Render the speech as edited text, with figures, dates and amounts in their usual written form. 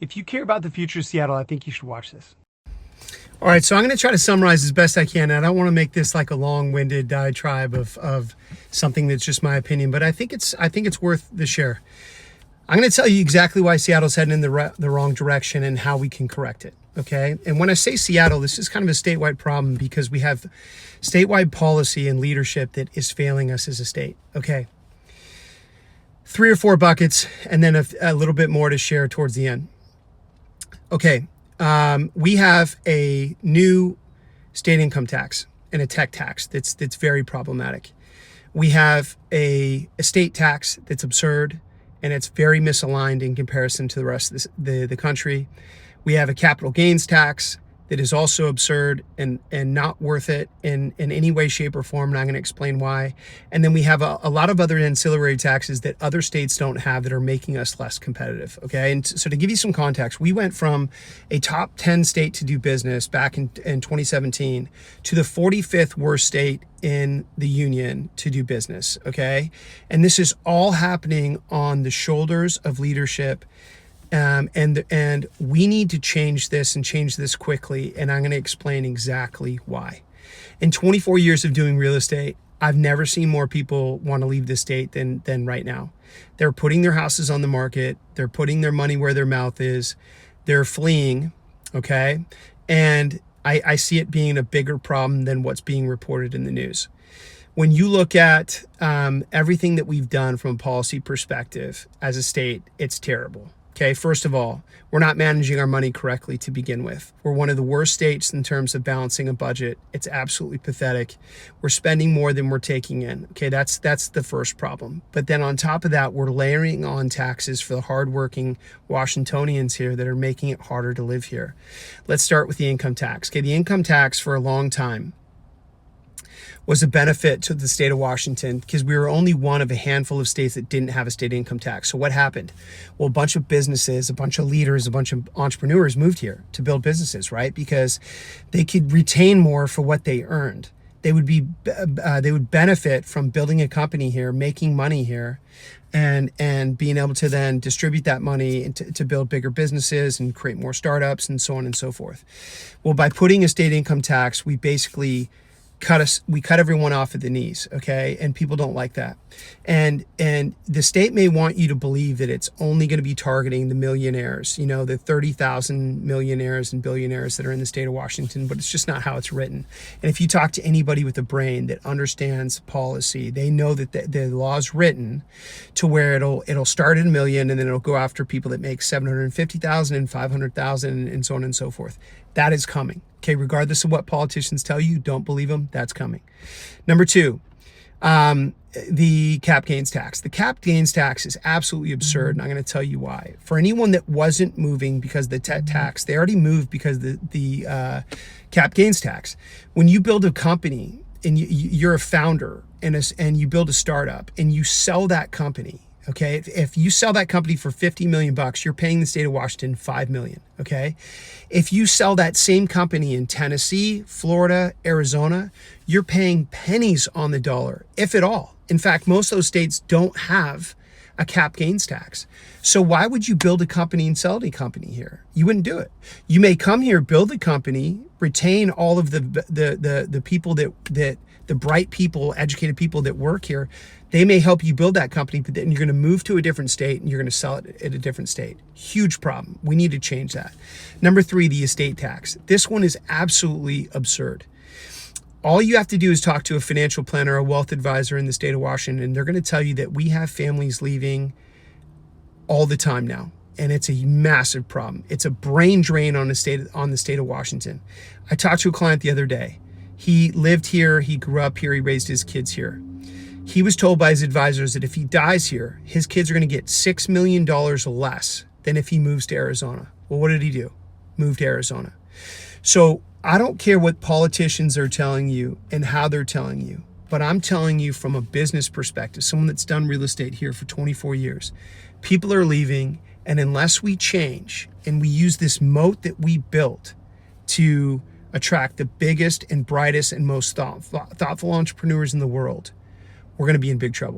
If you care about the future of Seattle, I think you should watch this. All right, so I'm going to try to summarize as best I can. And I don't want to make this like a long-winded diatribe of something that's just my opinion, but I think it's worth the share. I'm going to tell you exactly why Seattle's heading in the wrong direction and how we can correct it. Okay, and when I say Seattle, this is kind of a statewide problem because we have statewide policy and leadership that is failing us as a state. Okay, 3 or 4 buckets, and then a little bit more to share towards the end. Okay, we have a new state income tax and a tech tax that's very problematic. We have a estate tax that's absurd and it's very misaligned in comparison to the rest of the country. We have a capital gains tax that is also absurd and not worth it in any way, shape, or form, and I'm going to explain why. And then we have a lot of other ancillary taxes that other states don't have that are making us less competitive, okay? And so to give you some context, we went from a top 10 state to do business back in 2017 to the 45th worst state in the union to do business, okay? And this is all happening on the shoulders of leadership. And we need to change this and change this quickly. And I'm going to explain exactly why. In 24 years of doing real estate, I've never seen more people want to leave the state than right now. They're putting their houses on the market. They're putting their money where their mouth is. They're fleeing. Okay. And I see it being a bigger problem than what's being reported in the news. When you look at everything that we've done from a policy perspective as a state, it's terrible. Okay, first of all, we're not managing our money correctly to begin with. We're one of the worst states in terms of balancing a budget. It's absolutely pathetic. We're spending more than we're taking in. Okay, that's the first problem. But then on top of that, we're layering on taxes for the hardworking Washingtonians here that are making it harder to live here. Let's start with the income tax. Okay, the income tax for a long time was a benefit to the state of Washington because we were only one of a handful of states that didn't have a state income tax. So what happened? Well, a bunch of businesses, a bunch of leaders, a bunch of entrepreneurs moved here to build businesses, right? Because they could retain more for what they earned. They would benefit from building a company here, making money here, and being able to then distribute that money to build bigger businesses and create more startups and so on and so forth. Well, by putting a state income tax, we basically cut everyone off at the knees, okay? And people don't like that. And the state may want you to believe that it's only going to be targeting the millionaires, you know, the 30,000 millionaires and billionaires that are in the state of Washington, but it's just not how it's written. And if you talk to anybody with a brain that understands policy, they know that the law is written to where it'll start at $1 million and then it'll go after people that make 750,000 and 500,000 and so on and so forth. That is coming. Okay, regardless of what politicians tell you, don't believe them, that's coming. Number 2, the cap gains tax. The cap gains tax is absolutely absurd, and I'm going to tell you why. For anyone that wasn't moving because of the tax, they already moved because of the cap gains tax. When you build a company and you're a founder and you build a startup and you sell that company, okay, if you sell that company for $50 million, you're paying the state of Washington $5 million, okay? If you sell that same company in Tennessee, Florida, Arizona, you're paying pennies on the dollar, if at all. In fact, most of those states don't have a cap gains tax. So why would you build a company and sell a company here? You wouldn't do it. You may come here, build a company, retain all of the people that the bright people, educated people that work here. They may help you build that company, but then you're going to move to a different state and you're going to sell it at a different state. Huge problem. We need to change that. Number 3, the estate tax. This one is absolutely absurd. All you have to do is talk to a financial planner, a wealth advisor in the state of Washington, and they're going to tell you that we have families leaving all the time now. And it's a massive problem. It's a brain drain on the state of Washington. I talked to a client the other day. He lived here, he grew up here, he raised his kids here. He was told by his advisors that if he dies here, his kids are going to get $6 million less than if he moves to Arizona. Well, what did he do? Moved to Arizona. So I don't care what politicians are telling you and how they're telling you, but I'm telling you from a business perspective, someone that's done real estate here for 24 years, people are leaving, and unless we change and we use this moat that we built to attract the biggest and brightest and most thoughtful entrepreneurs in the world, we're going to be in big trouble.